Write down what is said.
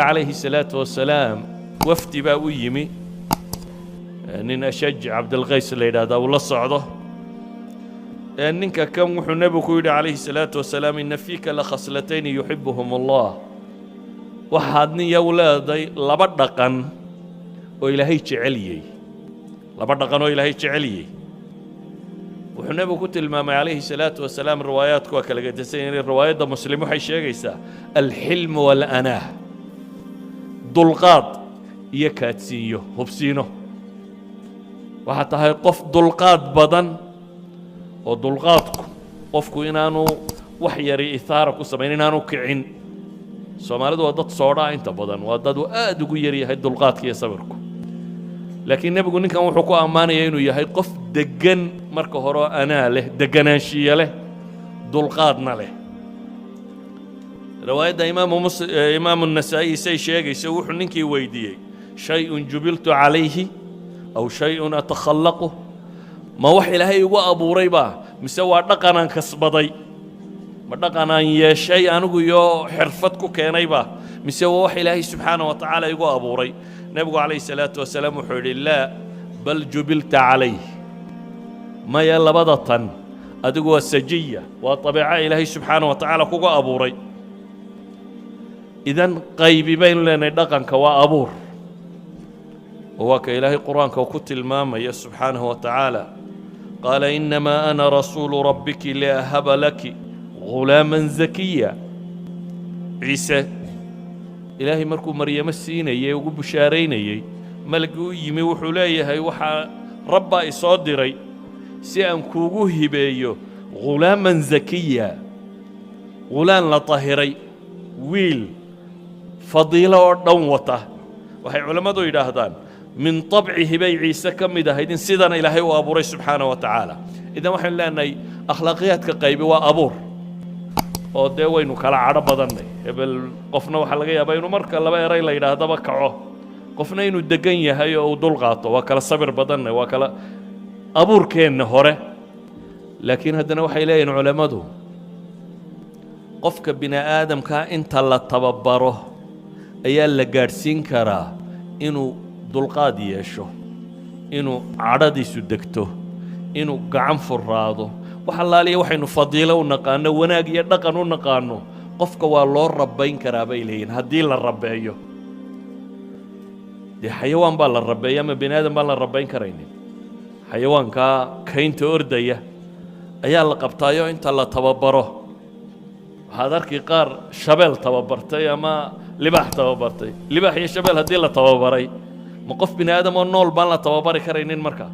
عليه الصلاة والسلام وفدي baa u yimi nin ashaj cabdilqays la yidhaahdaa uu la socdo ninka kan wuxuu nebigu ku yidhi calayhi الصلاة والسلام ina fiika lakhaslatayn yuxibuhum allah waxaad nin yow leeday laba dhaqan oo ilaahay jeceliyey laba dhaqan oo ilaahay jeceliyey wuxuu nebigu ku tilmaamay calayhi الصلاة والسلام riwaayaadku waa kala gedisan yihiin riwaayadda muslim waxay sheegaysaa alxilm waاlanaah dulqaad iyo kaadsiinyo hubsiino waxaa tahay qof dulqaad badan oo dulqaadku qofku inaanu wax yari ihaara ku samayn inaanu kicin soomaalidu waa dad soodhaa inta badan waa dad uu aad ugu yar yahay dulqaadka iyo sabirku laakiin nebigu ninkan wuxuu ku ammaanaya inuu yahay qof deggan marka hore oo anaa leh deganaanshiye leh dulqaadna leh riwaayadda imaamu النasaa'i say sheegayso wuxuu ninkii weydiiyey shay-un jubiltu calayhi aw shay-un atakhallaqu ma wax ilaahay igu abuuray baa mise waa dhaqanaan kasbaday ma dhaqanaan yeeshay anigu iyo xirfad ku keenay baa mise waa wax ilaahay subxaanaه wa tacaala igu abuuray nebigu calayhi الsalaaةu wasalaam wuxuu yidhi laa bal jubilta calayh maya labada tan adigu waa sajiya waa طabiico ilaahay subxaanaه wa tacaala kuga abuuray idan qaybi baynu leenahay dhaqanka waa abuur oo waa ka ilaahay qur-aanka ku tilmaamaya subxaanaه wa tacaala qaala inamaa ana rasuulu rabbiki liahaba laki ghulaaman zakiya ciise ilaahay markuu maryamo siinayey ugu bushaaraynayey malagii u yimi wuxuu leeyahay waxaa rabbaa isoo diray si aan kuugu hibeeyo ghulaaman zakiya ghulaan la tahiray wiil fadiilo oo dhan wata waxay culammadu yidhaahdaan min طabcihi bay ciise ka mid ahayd in sidana ilaahay u abuuray subxaanaه wa tacaala idan waxaynu leenahay akhlaaqiyaadka qaybi waa abuur oo dee waynu kala cadho badannay hebel qofna waxaa laga yaabaa inuu marka laba eray la yidhaahdaba kaco qofna inuu degan yahay oo uu dul qaato waa kala sabir badannay waa kala abuurkeenna hore laakiin haddana waxay leeyihin culammadu qofka bini aadamkaa inta la tababaro ayaa la gaadhsiin karaa inuu dulqaad yeesho inuu cadhadiisu degto inuu gacan furaado wax allaaliya waxaynu fadiilo u naqaano wanaag iyo dhaqan u naqaano qofka waa loo rabbayn karaa bay leeyihin haddii la rabbeeyo dee xayawaan baa la rabbeeya ama bini aadam baan la rabbayn karaynin xayawaankaa kaynta ordaya ayaa la qabtaayo inta la tababaro waxaad arki qaar shabeel tababartay ama libaax tababartay libaax iyo shabeel haddii la tababaray ma qof bini aadam oo nool baan la tababari karaynin markaa